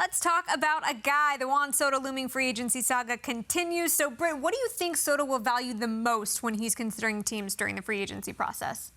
Let's talk about a guy. The Juan Soto looming free agency saga continues. So, Britt, what do you think Soto will value the most when he's considering teams during the free agency process?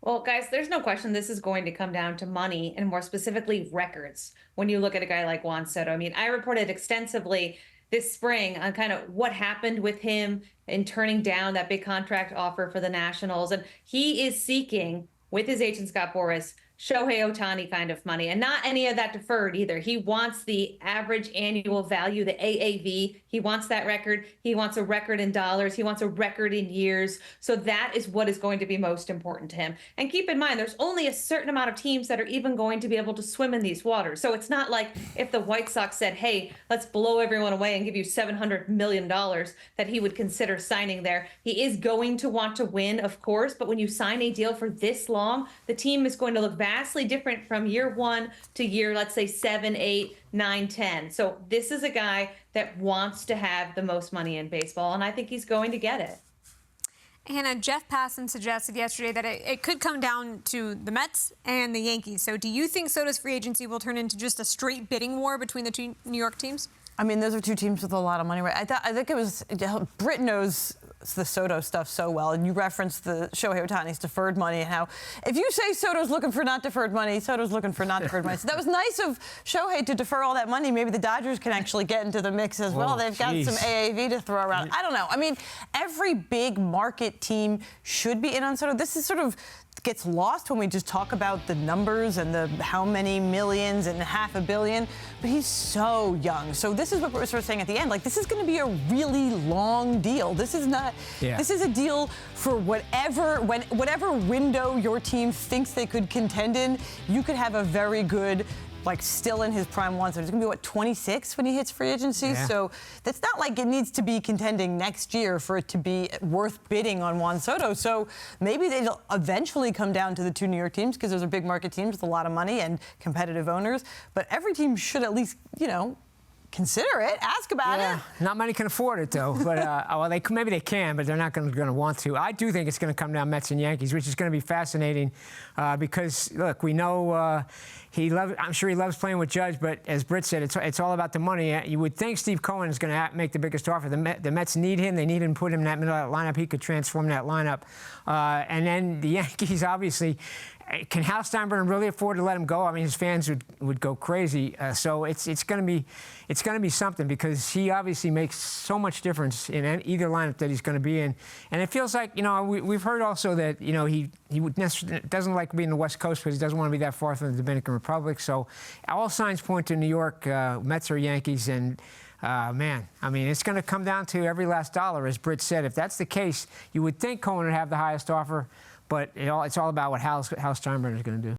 Well, guys, there's no question this is going to come down to money and more specifically records when you look at a guy like Juan Soto. I mean, I reported extensively this spring on kind of what happened with him in turning down that big contract offer for the Nationals. And he is seeking, with his agent Scott Boras, Shohei Ohtani kind of money, and not any of that deferred either. He wants the average annual value, the AAV. He wants that record. He wants a record in dollars. He wants a record in years. So that is what is going to be most important to him. And keep in mind, there's only a certain amount of teams that are even going to be able to swim in these waters. So it's not like if the White Sox said, hey, let's blow everyone away and give you $700 million, that he would consider signing there. He is going to want to win, of course, but when you sign a deal for this long, the team is going to look vastly different from year one to year, let's say 7, 8, 9, 10. So this is a guy that wants to have the most money in baseball, and I think he's going to get it. Hannah, Jeff Passan suggested yesterday that it could come down to the Mets and the Yankees. So do you think Soto's free agency will turn into just a straight bidding war between the two New York teams? I mean, those are two teams with a lot of money, right? I think it was Britt knows the Soto stuff so well, and you referenced the Shohei Ohtani's deferred money and how if you say Soto's looking for not deferred money, Soto's looking for not deferred money. So that was nice of Shohei to defer all that money. Maybe the Dodgers can actually get into the mix as well. They've got some AAV to throw around. I don't know. I mean, every big market team should be in on Soto. This is sort of gets lost when we just talk about the numbers and the how many millions and $500 million, but he's so young. So this is what we're sort of saying at the end, like this is going to be a really long deal. This is not, this is a deal for whatever window your team thinks they could contend in. You could have a very good, like still in his prime one. So he's going to be, 26 when he hits free agency? Yeah. So that's not like it needs to be contending next year for it to be worth bidding on Juan Soto. So maybe they'll eventually come down to the two New York teams because those are big market teams with a lot of money and competitive owners. But every team should at least, consider it, ask about it. Not many can afford it, though. But well, maybe they can, but they're not going to want to. I do think it's going to come down Mets and Yankees, which is going to be fascinating because, look, we know I'm sure he loves playing with Judge, but as Britt said, it's all about the money. You would think Steve Cohen is going to make the biggest offer. The Mets need him. They need him to put him in that middle of that lineup. He could transform that lineup. And then the Yankees, obviously, can Hal Steinbrenner really afford to let him go? I mean, his fans would go crazy. So it's going to be something because he obviously makes so much difference in either lineup that he's going to be in. And it feels like we've heard also that he doesn't like being the West Coast because he doesn't want to be that far from the Dominican Republic. So all signs point to New York, Mets or Yankees, and man, I mean, it's going to come down to every last dollar, as Britt said. If that's the case, you would think Cohen would have the highest offer. But it's all about what Hal Steinbrenner is going to do.